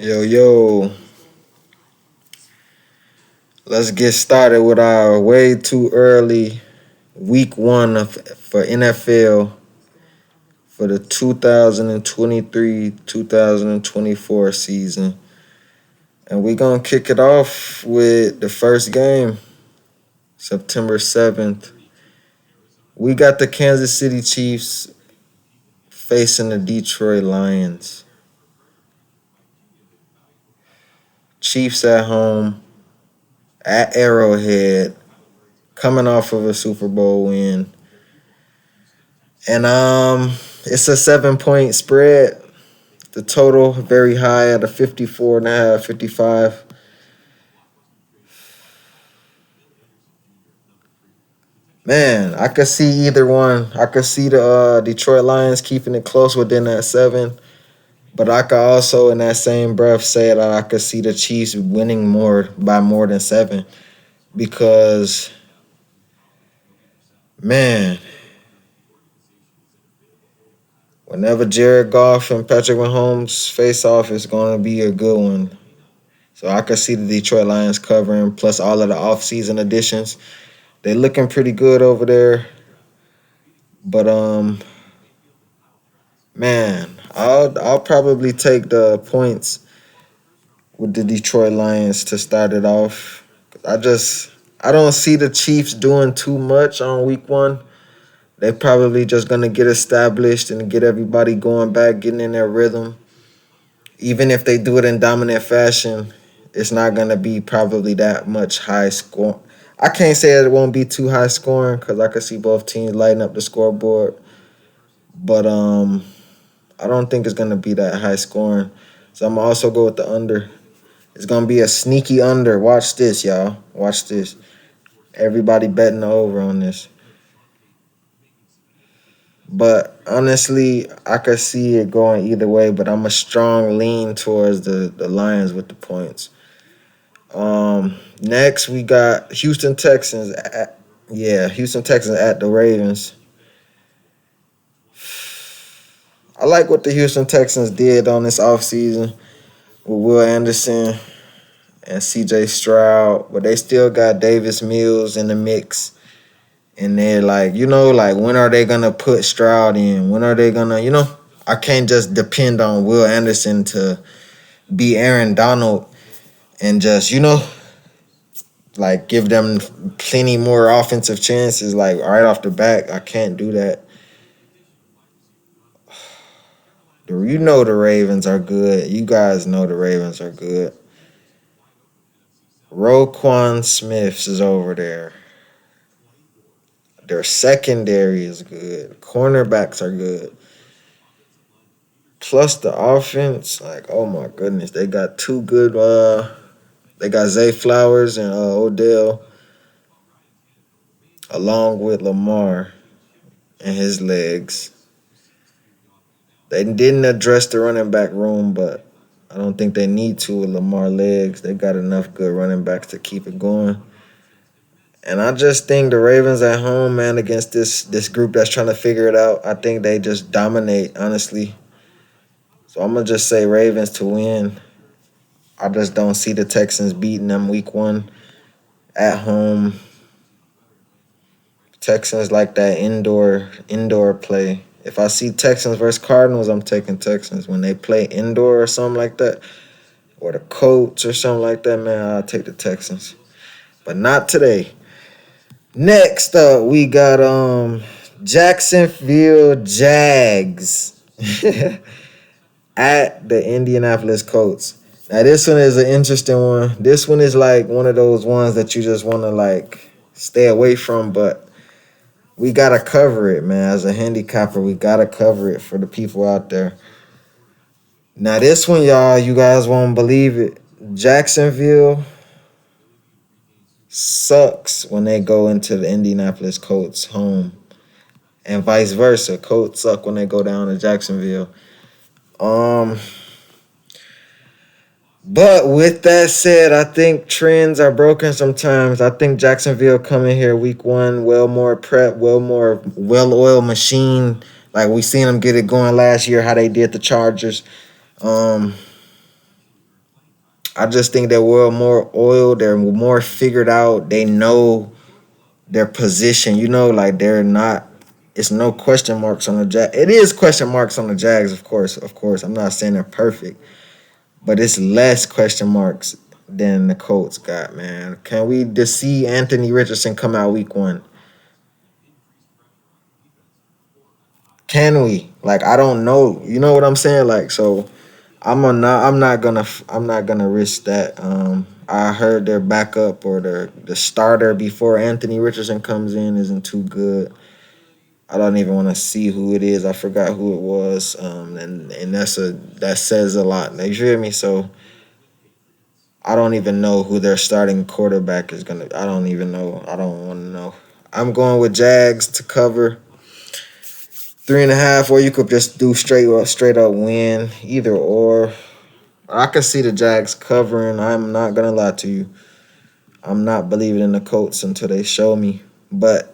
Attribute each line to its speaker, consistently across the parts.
Speaker 1: Yo, yo, let's get started with our way too early week one for NFL for the 2023-2024 season. And we're going to kick it off with the first game, September 7th. We got the Kansas City Chiefs facing the Detroit Lions. Chiefs at home, at Arrowhead, coming off of a Super Bowl win. And it's a 7-point spread. The total very high at a 54 and a half, 55. Man, I could see either one. I could see the Detroit Lions keeping it close within that 7. But I could also, in that same breath, say that I could see the Chiefs winning more than 7. Because, man, whenever Jared Goff and Patrick Mahomes face off, it's going to be a good one. So I could see the Detroit Lions covering, plus all of the offseason additions. They looking pretty good over there. But man, I'll probably take the points with the Detroit Lions to start it off. I don't see the Chiefs doing too much on week one. They probably just gonna get established and get everybody going back, getting in their rhythm. Even if they do it in dominant fashion, it's not gonna be probably that much high score. I can't say that it won't be too high scoring because I could see both teams lighting up the scoreboard. But I don't think it's gonna be that high scoring. So I'm gonna also go with the under. It's gonna be a sneaky under. Watch this, y'all. Watch this. Everybody betting the over on this. But honestly, I could see it going either way. But I'm a strong lean towards the Lions with the points. Next we got Houston Texans. Houston Texans at the Ravens. I like what the Houston Texans did on this offseason with Will Anderson and CJ Stroud, but they still got Davis Mills in the mix. And they're like, when are they going to put Stroud in? When are they going to, I can't just depend on Will Anderson to be Aaron Donald and just, give them plenty more offensive chances, like right off the bat. I can't do that. You know the Ravens are good. You guys know the Ravens are good. Roquan Smith is over there. Their secondary is good. Cornerbacks are good. Plus the offense, like, oh my goodness, they got two good. They got Zay Flowers and Odell, along with Lamar and his legs. They didn't address the running back room, but I don't think they need to with Lamar legs. They got enough good running backs to keep it going. And I just think the Ravens at home, man, against this group that's trying to figure it out, I think they just dominate, honestly. So I'm going to just say Ravens to win. I just don't see the Texans beating them week one at home. Texans like that indoor play. If I see Texans versus Cardinals, I'm taking Texans. When they play indoor or something like that, or the Colts or something like that, man, I'll take the Texans. But not today. Next up, we got Jacksonville Jags at the Indianapolis Colts. Now, this one is an interesting one. This one is like one of those ones that you just want to like stay away from, but we got to cover it, man. As a handicapper, we got to cover it for the people out there. Now, this one, y'all, you guys won't believe it. Jacksonville sucks when they go into the Indianapolis Colts home. And vice versa. Colts suck when they go down to Jacksonville. But with that said, I think trends are broken sometimes. I think Jacksonville coming here week one, well more prep, well-oiled machine. Like we seen them get it going last year, how they did the Chargers. I just think they're well more oiled. They're more figured out. They know their position. Like they're not. It's no question marks on the Jag. It is question marks on the Jags, of course. Of course, I'm not saying they're perfect, but it's less question marks than the Colts got. Man, can we just see Anthony Richardson come out week 1? Can we? Like, I don't know. You know what I'm saying? Like, so I'm not gonna risk that. I heard their backup or the starter before Anthony Richardson comes in isn't too good. I don't even want to see who it is. I forgot who it was. And that says a lot. You feel me? So I don't even know who their starting quarterback is gonna. I don't even know. I don't want to know. I'm going with Jags to cover 3.5, or you could just do straight up win. Either or. I could see the Jags covering. I'm not gonna lie to you. I'm not believing in the Colts until they show me. But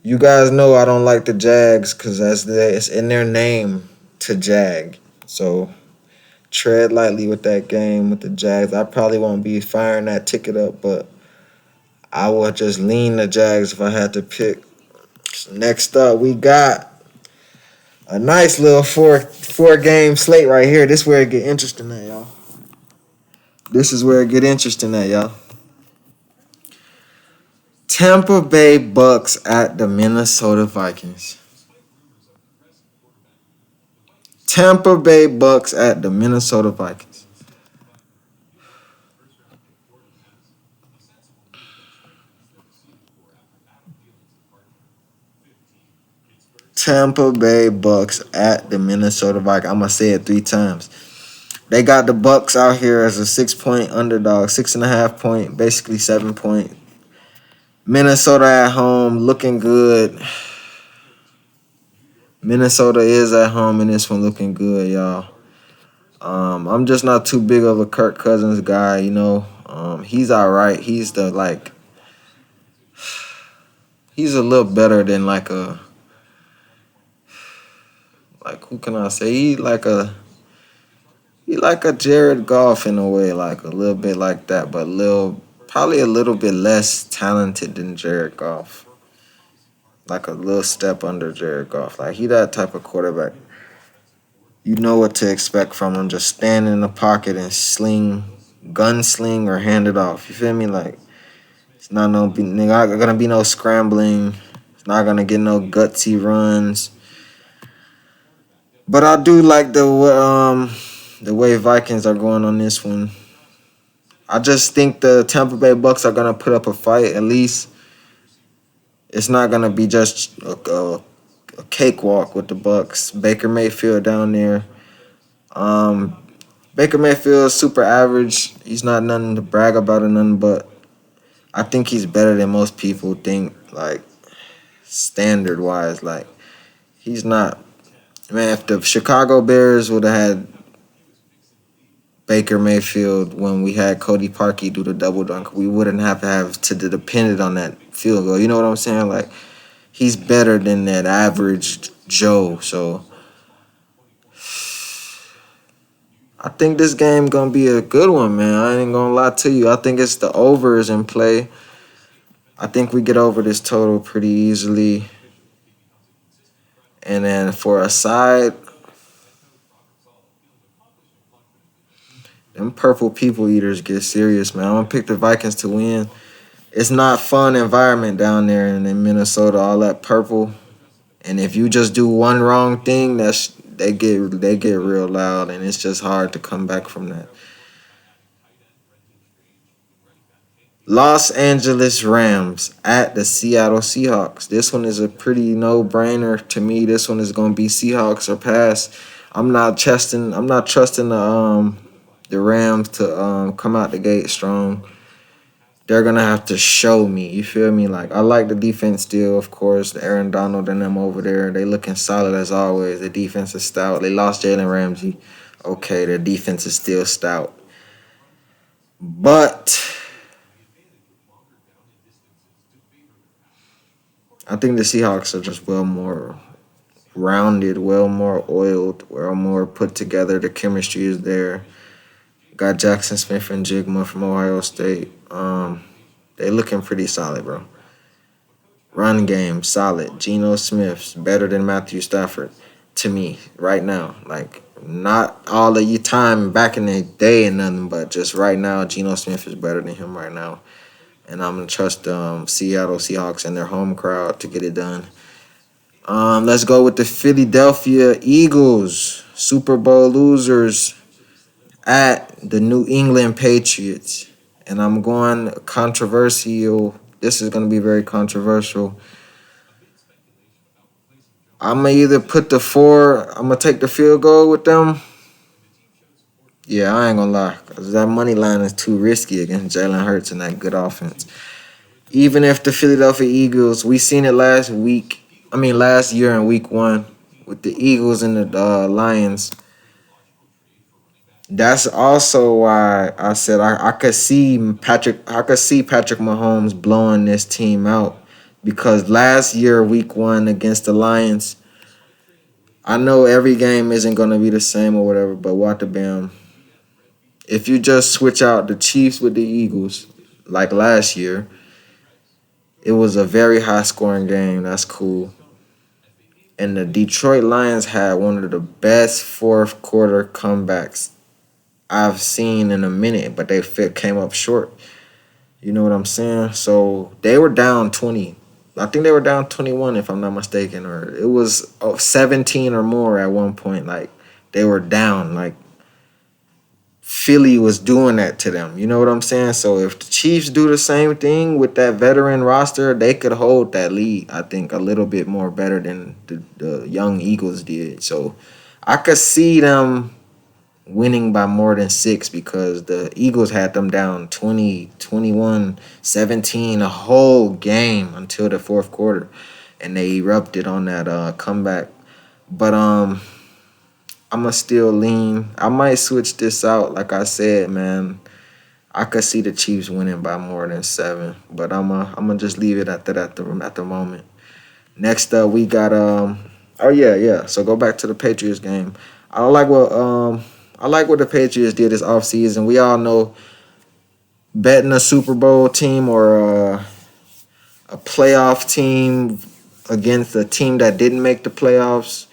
Speaker 1: you guys know I don't like the Jags because it's in their name to jag. So tread lightly with that game with the Jags. I probably won't be firing that ticket up, but I would just lean the Jags if I had to pick. Next up, we got a nice little four game slate right here. This is where it get interesting at, y'all. This is where it get interesting at, y'all. Tampa Bay Bucks at the Minnesota Vikings. Tampa Bay Bucks at the Minnesota Vikings. Tampa Bay Bucks at the Minnesota Vikings. I'm gonna say it 3 times. They got the Bucks out here as a 6-point underdog, 6.5 point, basically 7 point. Minnesota at home, looking good. Minnesota is at home in this one, looking good, y'all. I'm just not too big of a Kirk Cousins guy. He's all right. He's a little better than who can I say? He like a Jared Goff in a way, like a little bit like that, but probably a little bit less talented than Jared Goff. Like a little step under Jared Goff. Like he that type of quarterback. You know what to expect from him. Just stand in the pocket and gunsling or hand it off. You feel me? Like it's not gonna be no scrambling. It's not gonna get no gutsy runs. But I do like the way Vikings are going on this one. I just think the Tampa Bay Bucks are gonna put up a fight. At least it's not gonna be just a cakewalk with the Bucks. Baker Mayfield down there. Um, Baker Mayfield is super average. He's not nothing to brag about or nothing, but I think he's better than most people think. Like standard wise, like he's not. Man, if the Chicago Bears would have had Baker Mayfield when we had Cody Parkey do the double dunk, we wouldn't have to depend on that field goal. You know what I'm saying? Like he's better than that average Joe. So I think this game gonna be a good one, man. I ain't gonna lie to you. I think it's the overs in play. I think we get over this total pretty easily. And then for a side, them purple people eaters get serious, man. I'm gonna pick the Vikings to win. It's not fun environment down there in Minnesota, all that purple. And if you just do one wrong thing, they get real loud, and it's just hard to come back from that. Los Angeles Rams at the Seattle Seahawks. This one is a pretty no-brainer to me. This one is going to be Seahawks or pass. I'm not trusting the Rams to come out the gate strong. They're gonna have to show me. You feel me? Like I like the defense still, of course. Aaron Donald and them over there, they looking solid as always. The defense is stout. They lost Jalen Ramsey. Okay, their defense is still stout. But I think the Seahawks are just well more rounded, well more oiled, well more put together. The chemistry is there. Got Jackson Smith and Jigma from Ohio State. They looking pretty solid, bro. Run game solid. Geno Smith's better than Matthew Stafford to me right now. Like not all of your time back in the day and nothing, but just right now, Geno Smith is better than him right now. And I'm gonna trust Seattle Seahawks and their home crowd to get it done. Let's go with the Philadelphia Eagles, Super Bowl losers at the New England Patriots. And I'm going controversial. This is gonna be very controversial. I'm gonna either put the four. I'm gonna take the field goal with them. Yeah, I ain't gonna lie, cause that money line is too risky against Jalen Hurts and that good offense. Even if the Philadelphia Eagles, we seen it last week. I mean, last year in Week 1 with the Eagles and the Lions. That's also why I said I could see Patrick. I could see Patrick Mahomes blowing this team out because last year Week 1 against the Lions. I know every game isn't gonna be the same or whatever, but what the bam. If you just switch out the Chiefs with the Eagles, like last year, it was a very high scoring game. That's cool. And the Detroit Lions had one of the best fourth quarter comebacks I've seen in a minute, but they came up short. You know what I'm saying? So they were down 20. I think they were down 21 if I'm not mistaken, or it was 17 or more at one point. Like they were down. Like Philly was doing that to them. You know what I'm saying? So if the Chiefs do the same thing with that veteran roster, they could hold that lead, I think, a little bit more better than the young Eagles did. So I could see them winning by more than 6 because the Eagles had them down 20, 21, 17 a whole game until the fourth quarter. And they erupted on that comeback. But I'm going to still lean. I might switch this out. Like I said, man, I could see the Chiefs winning by more than 7. But I'm gonna just leave it at that at the moment. Next up, we got oh yeah. So go back to the Patriots game. I like what the Patriots did this offseason. We all know betting a Super Bowl team or a playoff team against a team that didn't make the playoffs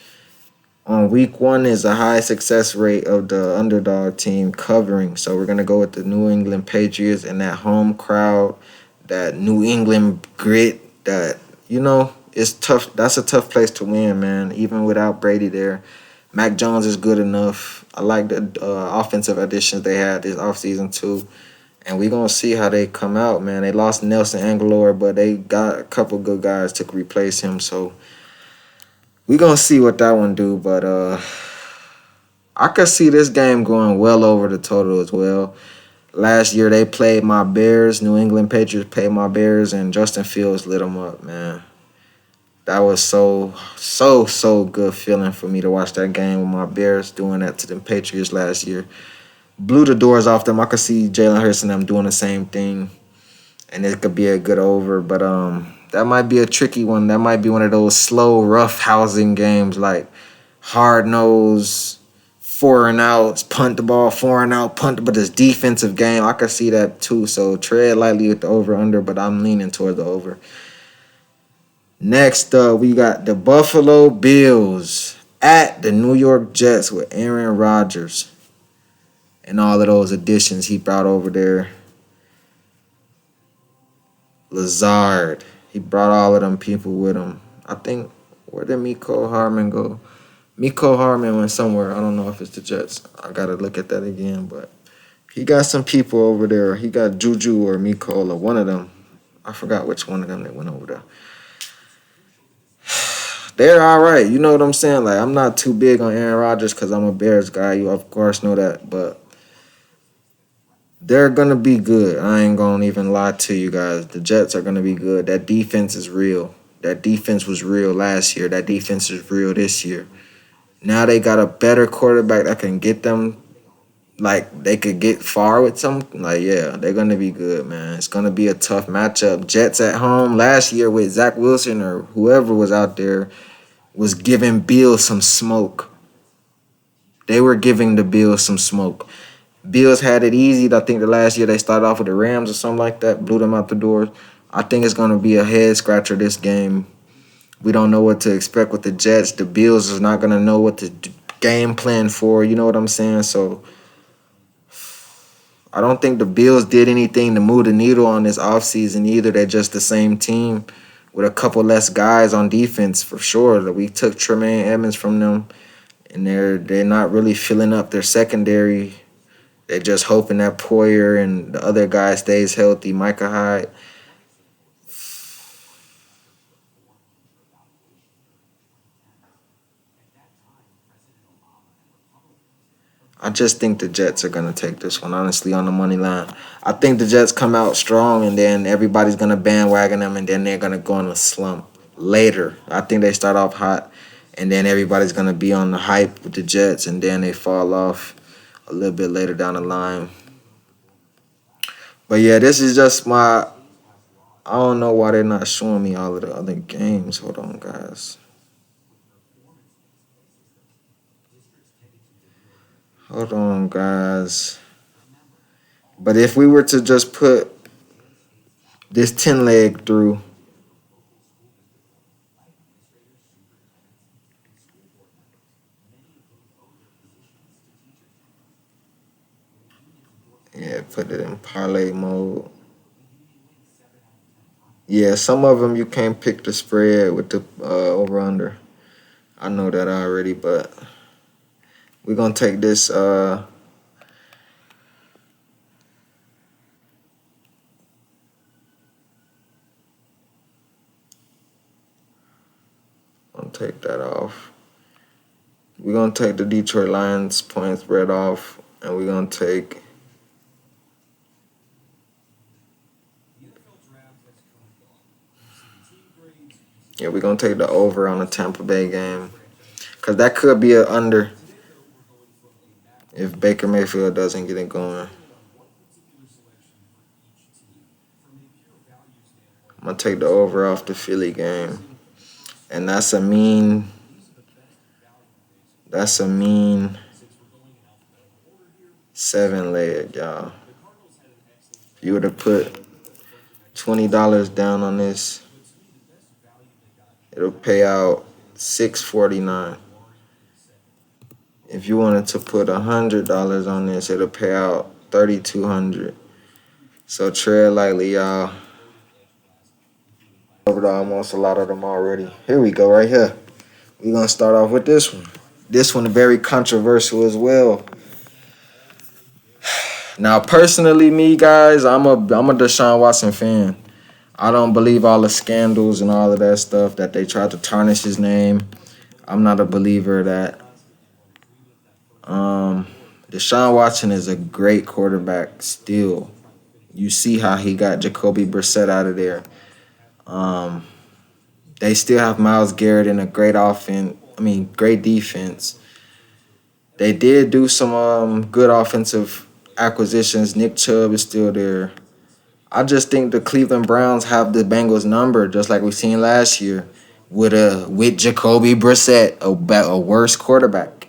Speaker 1: on Week 1 is a high success rate of the underdog team covering. So we're gonna go with the New England Patriots and that home crowd, that New England grit. That it's tough. That's a tough place to win, man. Even without Brady there. Mac Jones is good enough. I like the offensive additions they had this offseason too. And we're going to see how they come out, man. They lost Nelson Aguilar, but they got a couple good guys to replace him. So we're going to see what that one do. But I could see this game going well over the total as well. Last year they played my Bears. New England Patriots played my Bears, and Justin Fields lit them up, man. That was so good feeling for me to watch that game with my Bears doing that to the Patriots last year. Blew the doors off them. I could see Jalen Hurts and them doing the same thing, and it could be a good over. But that might be a tricky one. That might be one of those slow, rough housing games, like hard nose, 4 and outs, punt the ball, 4 and out, punt. But this defensive game, I could see that too. So tread lightly with the over under, but I'm leaning toward the over. Next up, we got the Buffalo Bills at the New York Jets with Aaron Rodgers and all of those additions he brought over there. Lazard, he brought all of them people with him. I think, where did Mecole Hardman go? Mecole Hardman went somewhere. I don't know if it's the Jets. I got to look at that again, but he got some people over there. He got Juju or Mecole or one of them. I forgot which one of them that went over there. They're all right. You know what I'm saying? Like, I'm not too big on Aaron Rodgers because I'm a Bears guy. You, of course, know that. But they're going to be good. I ain't going to even lie to you guys. The Jets are going to be good. That defense is real. That defense was real last year. That defense is real this year. Now they got a better quarterback that can get them, like, they could get far with some. Like, yeah, they're going to be good, man. It's going to be a tough matchup. Jets at home last year with Zach Wilson or whoever was out there was giving Bill some smoke. They were giving the Bills some smoke. Bills had it easy. I think the last year they started off with the Rams or something like that, blew them out the door. I think it's going to be a head scratcher this game. We don't know what to expect with the Jets. The Bills is not going to know what to game plan for. You know what I'm saying? So I don't think the Bills did anything to move the needle on this offseason either. They're just the same team with a couple less guys on defense for sure. We took Tremaine Edmonds from them, and they're not really filling up their secondary. They're just hoping that Poyer and the other guy stays healthy. Micah Hyde. I just think the Jets are going to take this one, honestly, on the money line. I think the Jets come out strong, and then everybody's going to bandwagon them, and then they're going to go on a slump later. I think they start off hot, and then everybody's going to be on the hype with the Jets, and then they fall off a little bit later down the line. But, yeah, this is just my – I don't know why they're not showing me all of the other games. Hold on, guys. Hold on, guys. But if we were to just put this 10 leg through, yeah, put it in parlay mode. Yeah, some of them you can't pick the spread with the over-under. I know that already, but we're going to take this I'll take that off. We're going to take the Detroit Lions point spread off, and we're going to take we're going to take the over on the Tampa Bay game, because that could be an under if Baker Mayfield doesn't get it going. I'm going to take the over off the Philly game. And that's a mean 7 leg, y'all. If you would have put $20 down on this, it'll pay out $6.49. If you wanted to put $100 on this, it'll pay out $3,200. So tread lightly, y'all. Over almost a lot of them already. Here we go, right here. We're gonna start off with this one. This one very controversial as well. Now, personally, me guys, I'm a Deshaun Watson fan. I don't believe all the scandals and all of that stuff that they tried to tarnish his name. I'm not a believer of that. Deshaun Watson is a great quarterback still. You see how he got Jacoby Brissett out of there. They still have Myles Garrett in a great great defense. They did do some good offensive acquisitions. Nick Chubb is still there. I just think the Cleveland Browns have the Bengals number, just like we seen last year, with Jacoby Brissett, a worse quarterback.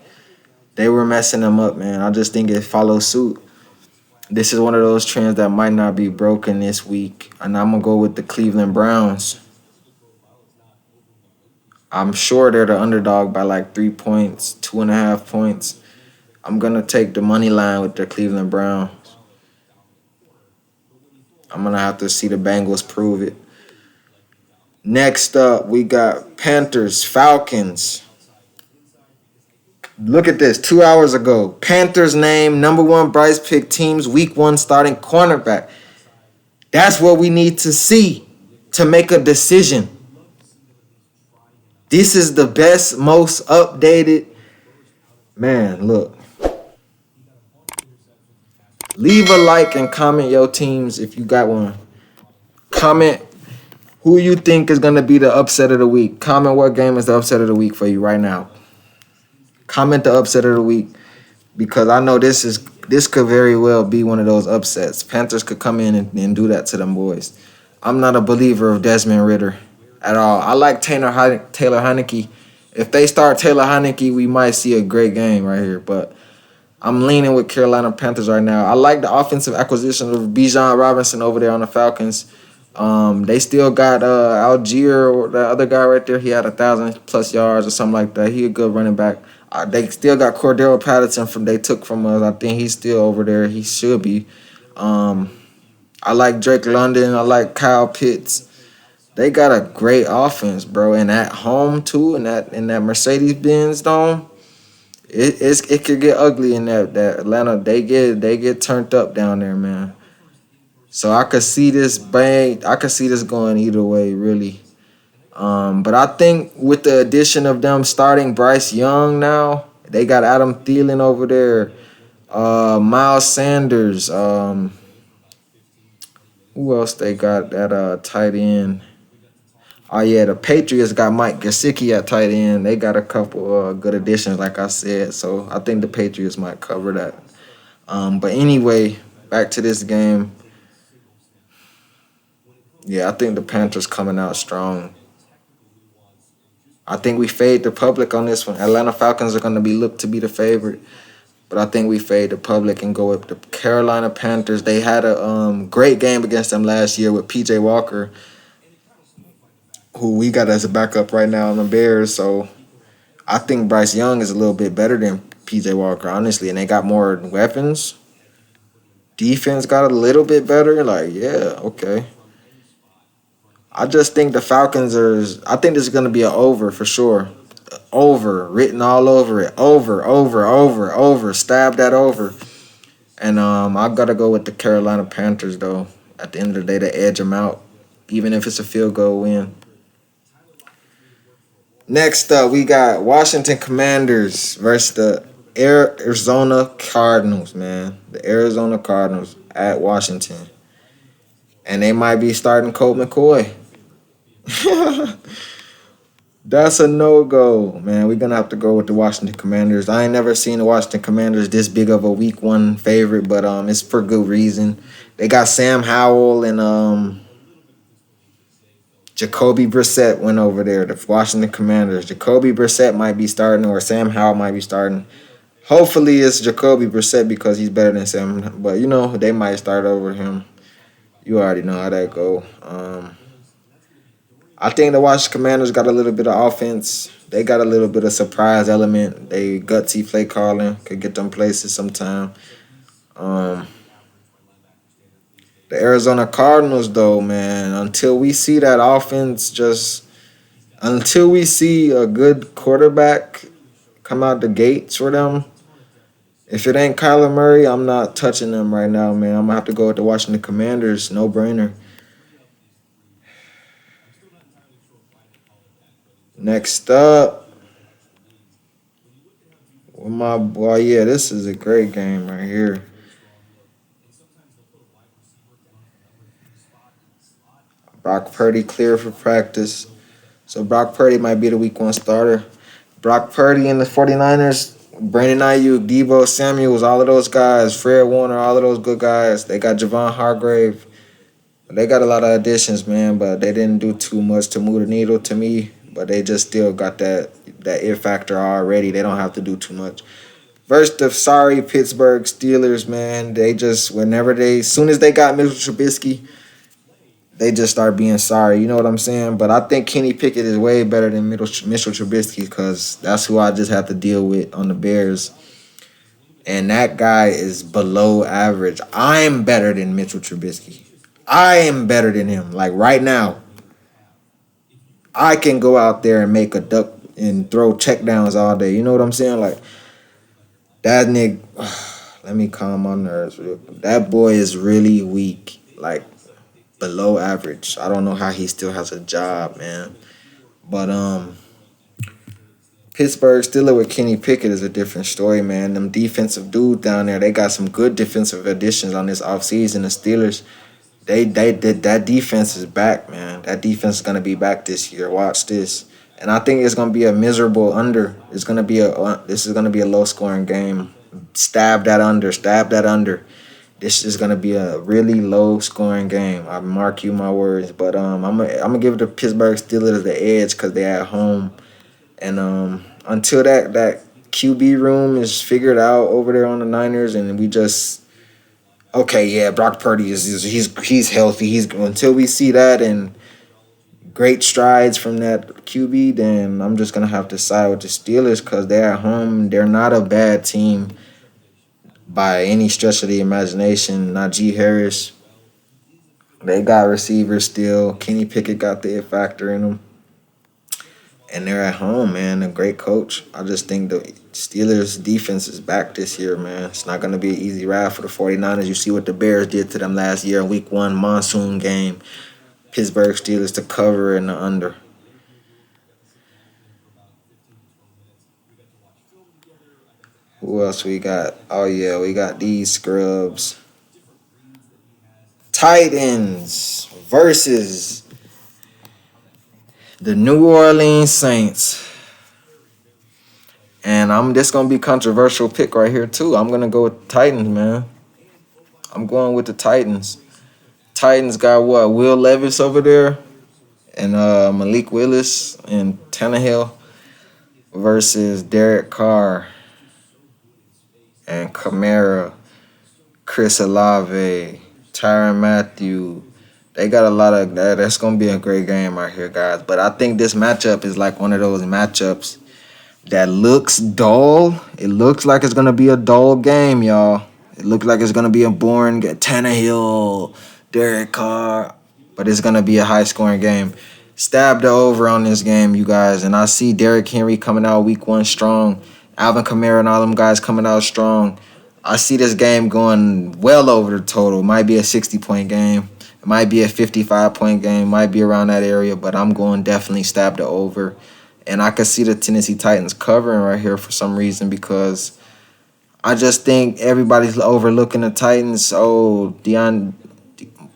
Speaker 1: They were messing them up, man. I just think it follows suit. This is one of those trends that might not be broken this week, and I'm gonna go with the Cleveland Browns. I'm sure they're the underdog by like 3 points, 2.5 points. I'm going to take the money line with the Cleveland Browns. I'm going to have to see the Bengals prove it. Next up, we got Panthers, Falcons. Look at this, 2 hours ago. Panthers named number 1 Bryce pick team's week 1 starting cornerback. That's what we need to see to make a decision. This is the best, most updated. Man, look. Leave a like and comment your teams if you got one. Comment who you think is going to be the upset of the week. Comment what game is the upset of the week for you right now. Comment the upset of the week, because I know this could very well be one of those upsets. Panthers could come in and do that to them boys. I'm not a believer of Desmond Ridder at all. I like Taylor Heineke. If they start Taylor Heineke, we might see a great game right here. But I'm leaning with Carolina Panthers right now. I like the offensive acquisition of Bijan Robinson over there on the Falcons. They still got Algier, the other guy right there. He had 1,000+ yards or something like that. He a good running back. They still got Cordero Patterson from they took from us. I think he's still over there. He should be. Um, I like Drake London. I like Kyle Pitts. They got a great offense, bro, and at home too. In that Mercedes Benz dome, it could get ugly in that Atlanta. They get turned up down there, man. So I could see this bang. I could see this going either way, really. But I think with the addition of them starting Bryce Young now, they got Adam Thielen over there, Miles Sanders. Who else they got at tight end? Oh yeah, the Patriots got Mike Gesicki at tight end. They got a couple good additions, like I said. So I think the Patriots might cover that. But anyway, back to this game. Yeah, I think the Panthers coming out strong. I think we fade the public on this one. Atlanta Falcons are going to be looked to be the favorite, but I think we fade the public and go with the Carolina Panthers. They had a great game against them last year with PJ Walker, who we got as a backup right now on the Bears. So I think Bryce Young is a little bit better than PJ Walker, honestly, and they got more weapons. Defense got a little bit better. Like, yeah, okay. I just think the Falcons are. I think this is going to be an over for sure. Over, written all over it. Over. Stab that over. And I gotta go with the Carolina Panthers though. At the end of the day, to edge them out, even if it's a field goal win. Next up, we got Washington Commanders versus the Arizona Cardinals. Man, the Arizona Cardinals at Washington, and they might be starting Colt McCoy. That's a no-go, man. We're gonna have to go with the Washington Commanders. I ain't never seen the Washington Commanders this big of a week one favorite, but it's for good reason. They got Sam Howell and Jacoby Brissett went over there. The Washington Commanders. Jacoby Brissett might be starting, or Sam Howell might be starting. Hopefully, it's Jacoby Brissett because he's better than Sam. But they might start over him. You already know how that go. I think the Washington Commanders got a little bit of offense. They got a little bit of surprise element. They gutsy play calling could get them places sometime. Um, the Arizona Cardinals, though, man, until we see that offense, until we see a good quarterback come out the gates for them, if it ain't Kyler Murray, I'm not touching them right now, man. I'm gonna have to go with the Washington Commanders, no brainer. Next up, with my boy, yeah, this is a great game right here. Brock Purdy clear for practice. So Brock Purdy might be the week one starter. Brock Purdy and the 49ers, Brandon Ayuk, Debo Samuels, all of those guys, Fred Warner, all of those good guys. They got Javon Hargrave. They got a lot of additions, man, but they didn't do too much to move the needle to me. But they just still got that it factor already. They don't have to do too much. Versus the sorry Pittsburgh Steelers, man. They just soon as they got Mitchell Trubisky, they just start being sorry. You know what I'm saying? But I think Kenny Pickett is way better than Mitchell Trubisky because that's who I just have to deal with on the Bears. And that guy is below average. I'm better than Mitchell Trubisky. I am better than him. Like right now, I can go out there and make a duck and throw checkdowns all day. You know what I'm saying? Like that nigga. Let me calm my nerves real quick. That boy is really weak. Like below average. I don't know how he still has a job, man. But Pittsburgh Steelers with Kenny Pickett is a different story, man. Them defensive dudes down there, they got some good defensive additions on this offseason. The Steelers, they did that defense is back, man. That defense is gonna be back this year. Watch this. And I think it's gonna be a miserable under. This is gonna be a low scoring game. Stab that under. Stab that under. This is gonna be a really low scoring game. I mark you my words. But I'm gonna give the Pittsburgh Steelers the edge because they're at home. And until that QB room is figured out over there on the Niners, and we just okay, yeah, Brock Purdy he's healthy. He's until we see that and great strides from that QB, then I'm just gonna have to side with the Steelers because they're at home. They're not a bad team by any stretch of the imagination. Najee Harris, they got receivers still. Kenny Pickett got the it factor in them. And they're at home, man. A great coach. I just think the Steelers' defense is back this year, man. It's not going to be an easy ride for the 49ers. You see what the Bears did to them last year in week 1, monsoon game. Pittsburgh Steelers to cover in the under. Who else we got? Oh, yeah, we got these scrubs. Titans versus the New Orleans Saints. And this gonna be a controversial pick right here too. I'm gonna go with the Titans, man. I'm going with the Titans. Titans got what? Will Levis over there, and Malik Willis and Tannehill versus Derek Carr and Kamara, Chris Olave, Tyrann Matthew. They got a lot of that. That's gonna be a great game right here, guys. But I think this matchup is like one of those matchups that looks dull. It looks like it's going to be a dull game, y'all. It looks like it's going to be a boring Tannehill, Derek Carr, but it's going to be a high-scoring game. Stab the over on this game, you guys. And I see Derrick Henry coming out week 1 strong. Alvin Kamara and all them guys coming out strong. I see this game going well over the total. It might be a 60-point game. It might be a 55-point game. It might be around that area, but I'm going definitely stab the over. And I could see the Tennessee Titans covering right here for some reason because I just think everybody's overlooking the Titans. Oh,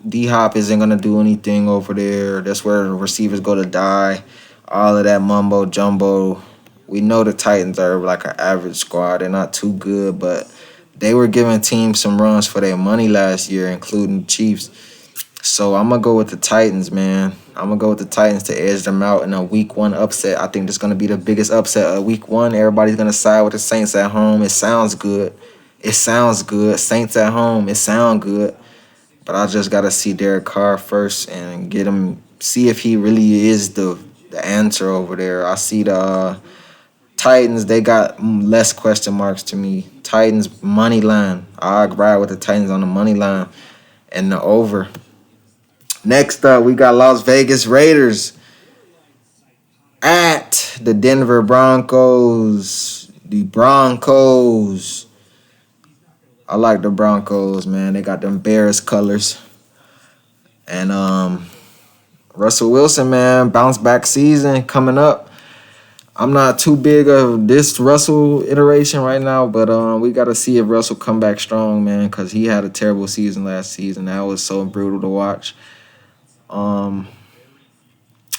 Speaker 1: D-Hop isn't going to do anything over there. That's where the receivers go to die. All of that mumbo jumbo. We know the Titans are like an average squad. They're not too good, but they were giving teams some runs for their money last year, including the Chiefs. So I'm going to go with the Titans, man. I'm going to go with the Titans to edge them out in a week 1 upset. I think this is going to be the biggest upset of week 1. Everybody's going to side with the Saints at home. It sounds good. It sounds good. Saints at home. It sounds good. But I just got to see Derek Carr first and get him, see if he really is the answer over there. I see the Titans, they got less question marks to me. Titans money line. I ride with the Titans on the money line and the over. Next up, we got Las Vegas Raiders at the Denver Broncos. The Broncos. I like the Broncos, man. They got them Bears colors. And Russell Wilson, man, bounce back season coming up. I'm not too big of this Russell iteration right now, but we got to see if Russell come back strong, man, because he had a terrible season last season. That was so brutal to watch.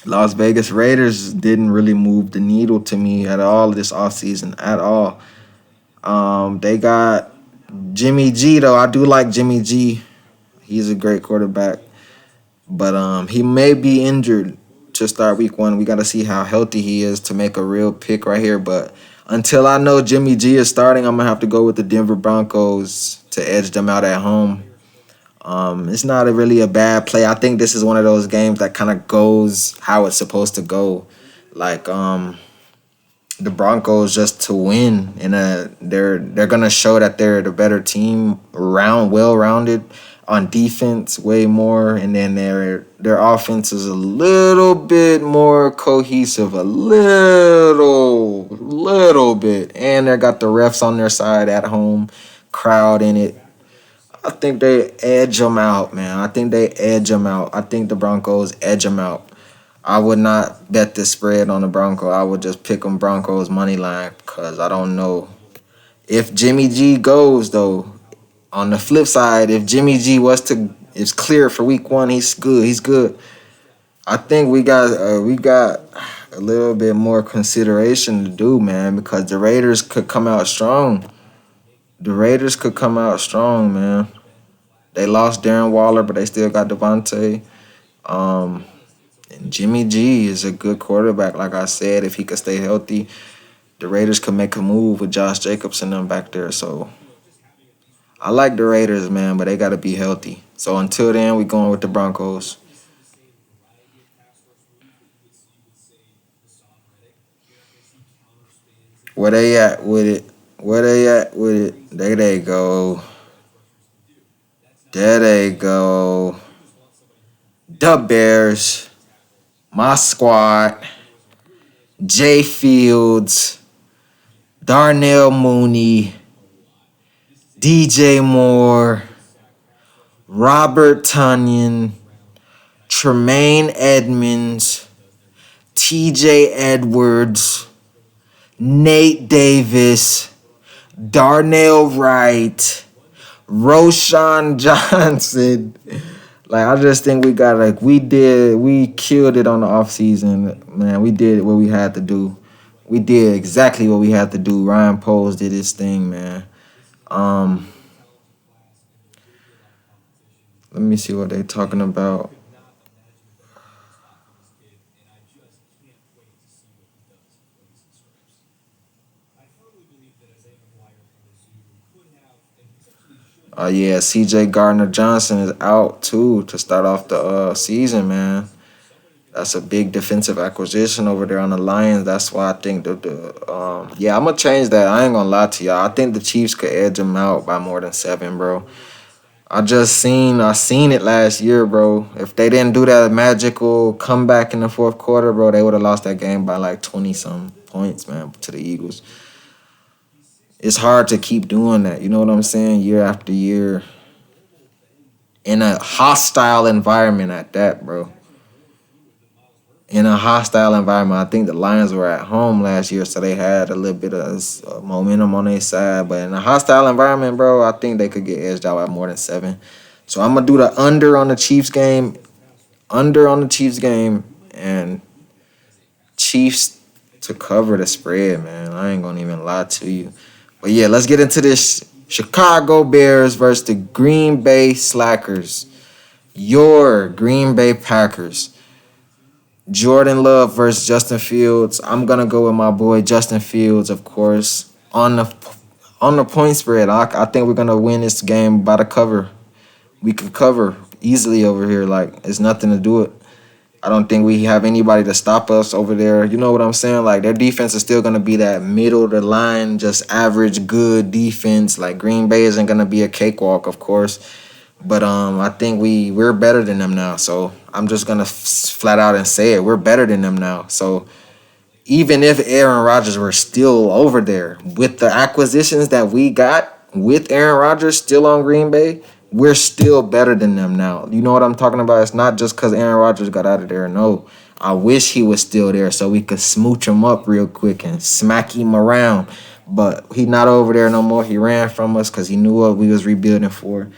Speaker 1: Las Vegas Raiders didn't really move the needle to me at all this offseason, at all. They got Jimmy G, though. I do like Jimmy G. He's a great quarterback. But he may be injured to start week 1. We got to see how healthy he is to make a real pick right here. But until I know Jimmy G is starting, I'm going to have to go with the Denver Broncos to edge them out at home. It's not really a bad play. I think this is one of those games that kind of goes how it's supposed to go. Like the Broncos just to win, and they're gonna show that they're the better team, well-rounded on defense, way more, and then their offense is a little bit more cohesive, a little bit, and they got the refs on their side at home, crowd in it. I think they edge them out, man. I think they edge them out. I think the Broncos edge them out. I would not bet the spread on the Broncos. I would just pick them Broncos money line because I don't know. If Jimmy G goes, though, on the flip side, if Jimmy G is clear for week 1, he's good. He's good. I think we got a little bit more consideration to do, man, because the Raiders could come out strong. The Raiders could come out strong, man. They lost Darren Waller, but they still got Devontae. And Jimmy G is a good quarterback, like I said, if he could stay healthy. the Raiders could make a move with Josh Jacobs and them back there. So I like the Raiders, man, but they got to be healthy. So until then, we going with the Broncos. Where they at with it? Where they at with it? There they go. There they go. The Bears. My squad. Jay Fields. Darnell Mooney. DJ Moore. Robert Tunyon. Tremaine Edmonds. TJ Edwards. Nate Davis. Darnell Wright. Roshan Johnson. Like, I just think we killed it on the offseason, man. We did what we had to do. We did exactly what we had to do. Ryan Poles did his thing, man. Let me see what they talking about. Yeah, CJ Gardner-Johnson is out too to start off the season, man. That's a big defensive acquisition over there on the Lions. That's why I think yeah, I'm gonna change that. I ain't gonna lie to y'all. I think the Chiefs could edge them out by more than 7, bro. I seen it last year, bro. If they didn't do that magical comeback in the fourth quarter, bro, they would have lost that game by like 20 some points, man, to the Eagles. It's hard to keep doing that. You know what I'm saying? Year after year. In a hostile environment at that, bro. In a hostile environment. I think the Lions were at home last year, so they had a little bit of momentum on their side. But in a hostile environment, bro, I think they could get edged out by more than 7. So I'm going to do the under on the Chiefs game. Under on the Chiefs game. And Chiefs to cover the spread, man. I ain't going to even lie to you. But yeah, let's get into this. Chicago Bears versus the Green Bay Slackers. Your Green Bay Packers. Jordan Love versus Justin Fields. I'm gonna go with my boy Justin Fields, of course. On the point spread, I think we're gonna win this game by the cover. We could cover easily over here. Like, it's nothing to do it. I don't think we have anybody to stop us over there. You know what I'm saying? Like, their defense is still going to be that middle of the line, just average, good defense. Like, Green Bay isn't going to be a cakewalk, of course. But I think we're better than them now. So I'm just going to flat out and say it. We're better than them now. So even if Aaron Rodgers were still over there, with the acquisitions that we got with Aaron Rodgers still on Green Bay, we're still better than them now. You know what I'm talking about? It's not just because Aaron Rodgers got out of there. No, I wish he was still there so we could smooch him up real quick and smack him around. But he not over there no more. He ran from us because he knew what we was rebuilding for.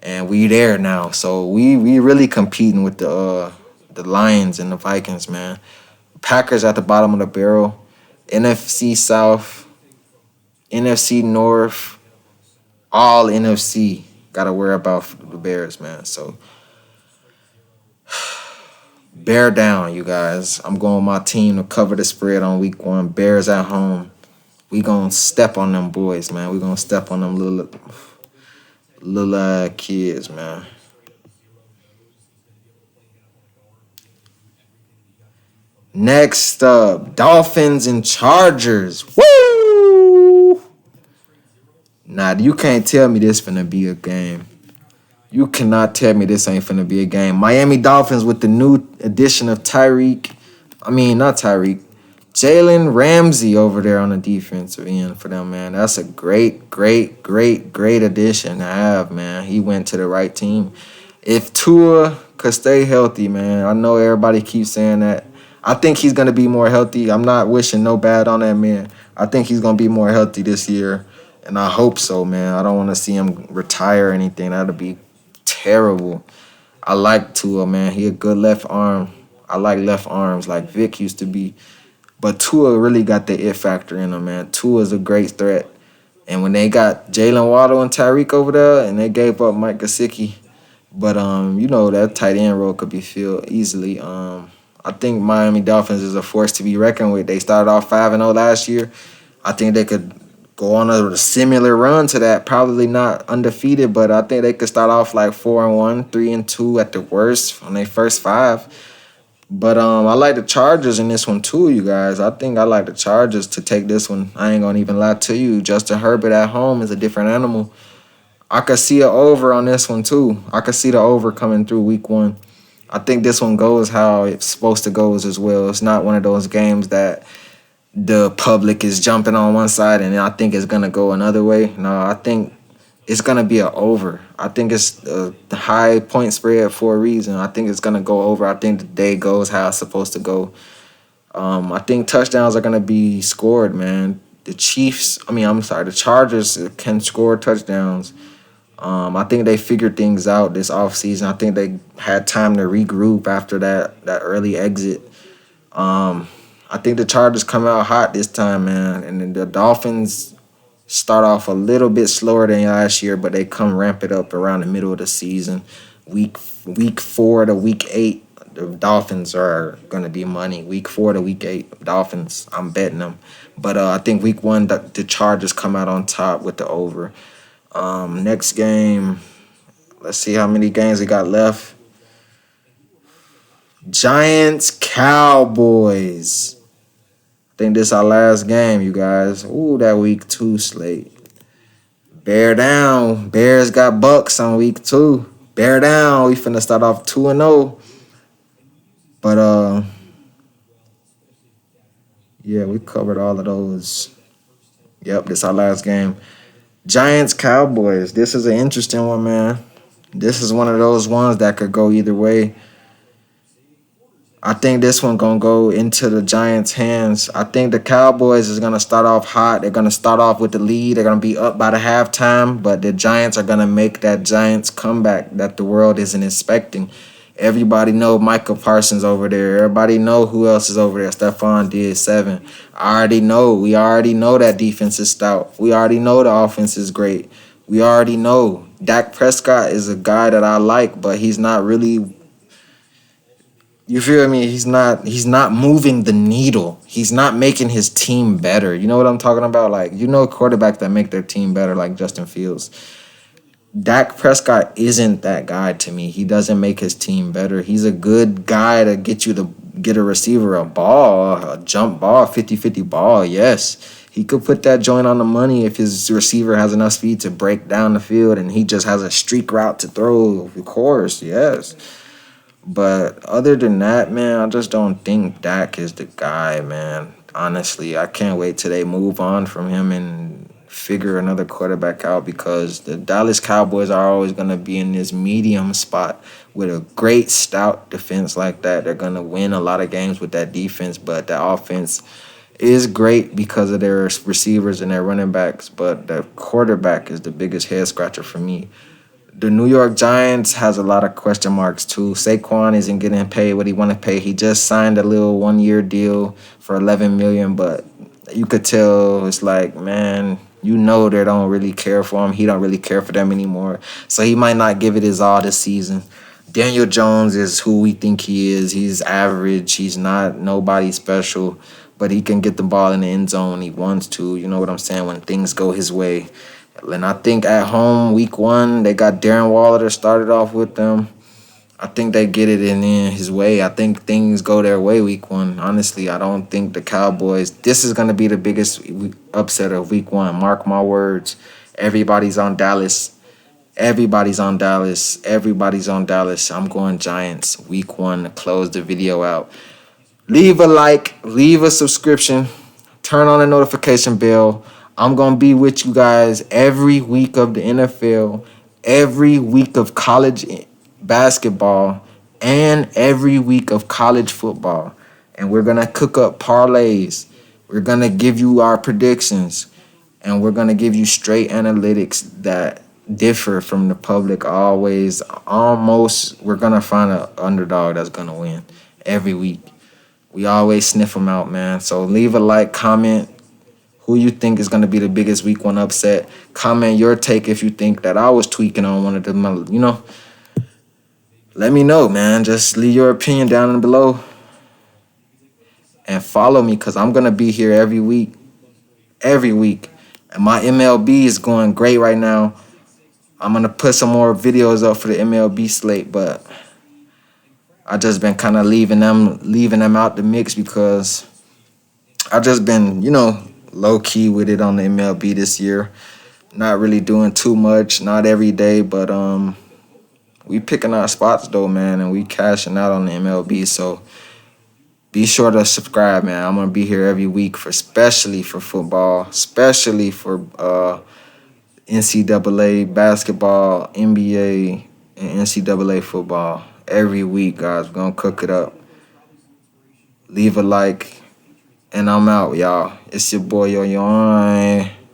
Speaker 1: And we there now. So we really competing with the Lions and the Vikings, man. Packers at the bottom of the barrel. NFC South, NFC North, all NFC. Got to worry about the Bears, man. So, bear down, you guys. I'm going with my team to cover the spread on week 1. Bears at home. We going to step on them boys, man. We going to step on them little kids, man. Next up, Dolphins and Chargers. Woo! Nah, you can't tell me this finna be a game. You cannot tell me this ain't finna be a game. Miami Dolphins with the new addition of Jalen Ramsey over there on the defensive end for them, man. That's a great addition to have, man. He went to the right team. If Tua could stay healthy, man, I know everybody keeps saying that. I think he's going to be more healthy. I'm not wishing no bad on that man. I think he's going to be more healthy this year, and I hope so, man. I don't want to see him retire or anything. That would be terrible. I like Tua, man. He a good left arm. I like left arms like Vic used to be. But Tua really got the it factor in him, man. Tua's a great threat. And when they got Jalen Waddle and Tyreek over there, and they gave up Mike Gesicki, but that tight end role could be filled easily. I think Miami Dolphins is a force to be reckoned with. They started off 5-0 last year. I think they could go on a similar run to that. Probably not undefeated, but I think they could start off like 4-1, 3-2 at the worst on their first five. But I like the Chargers in this one too, you guys. I think I like the Chargers to take this one. I ain't gonna even lie to you. Justin Herbert at home is a different animal. I could see an over on this one too. I could see the over coming through week one. I think this one goes how it's supposed to go as well. It's not one of those games that the public is jumping on one side and I think it's gonna go another way. No, I think it's gonna be an over. I think it's a high point spread for a reason. I think it's gonna go over. I think the day goes how it's supposed to go. I think touchdowns are gonna be scored, man. The Chargers can score touchdowns. I think they figured things out this offseason. I think they had time to regroup after that early exit. I think the Chargers come out hot this time, man. And then the Dolphins start off a little bit slower than last year, but they come ramp it up around the middle of the season. Week 4 to week 8, the Dolphins are gonna be money. Week 4 to week 8, Dolphins, I'm betting them. But I think week 1, the Chargers come out on top with the over. Next game, let's see how many games we got left. Giants, Cowboys. I think this is our last game, you guys. Ooh, that week 2 slate. Bear down. Bears got Bucks on week 2. Bear down. We finna start off 2-0. But yeah, we covered all of those. Yep, this is our last game. Giants, Cowboys. This is an interesting one, man. This is one of those ones that could go either way. I think this one gonna go into the Giants' hands. I think the Cowboys is gonna start off hot. They're gonna start off with the lead. They're gonna be up by the halftime, but the Giants are gonna make that Giants comeback that the world isn't expecting. Everybody know Michael Parsons over there. Everybody know who else is over there. Stephon Diggs 7. I already know. We already know that defense is stout. We already know the offense is great. We already know Dak Prescott is a guy that I like, but he's not really. You feel me? He's not moving the needle. He's not making his team better. You know what I'm talking about? Like, quarterbacks that make their team better, like Justin Fields. Dak Prescott isn't that guy to me. He doesn't make his team better. He's a good guy to get a receiver a ball, a jump ball, 50-50 ball, yes. He could put that joint on the money if his receiver has enough speed to break down the field and he just has a streak route to throw, of course, yes. But other than that, man, I just don't think Dak is the guy, man. Honestly, I can't wait till they move on from him and figure another quarterback out because the Dallas Cowboys are always going to be in this medium spot with a great stout defense like that. They're going to win a lot of games with that defense, but the offense is great because of their receivers and their running backs, but the quarterback is the biggest head scratcher for me. The New York Giants has a lot of question marks too. Saquon isn't getting paid what he want to pay. He just signed a little 1-year deal for $11 million, but you could tell it's like, man, they don't really care for him. He don't really care for them anymore. So he might not give it his all this season. Daniel Jones is who we think he is. He's average. He's not nobody special, but he can get the ball in the end zone when he wants to. You know what I'm saying? When things go his way. And I think at home, week 1, they got Darren Waller that started off with them. I think they get it in his way. I think things go their way week 1. Honestly, I don't think the Cowboys, this is going to be the biggest upset of week 1. Mark my words. Everybody's on Dallas. Everybody's on Dallas. Everybody's on Dallas. I'm going Giants week 1 to close the video out. Leave a like. Leave a subscription. Turn on the notification bell. I'm going to be with you guys every week of the NFL, every week of college basketball, and every week of college football. And we're going to cook up parlays. We're going to give you our predictions. And we're going to give you straight analytics that differ from the public always. Almost, we're going to find an underdog that's going to win every week. We always sniff them out, man. So leave a like, comment who you think is going to be the biggest week 1 upset. Comment your take if you think that I was tweaking on one of them, Let me know, man. Just leave your opinion down below. And follow me because I'm going to be here every week. every week. And my MLB is going great right now. I'm gonna put some more videos up for the MLB slate, but I just been kind of leaving them out the mix because I just been, low key with it on the MLB this year. Not really doing too much, not every day, but we picking our spots though, man, and we cashing out on the MLB. So be sure to subscribe, man. I'm gonna be here every week for especially for football, especially for NCAA basketball, NBA, and NCAA football. Every week, guys. We're gonna cook it up. Leave a like, and I'm out, y'all. It's your boy Yo Yo.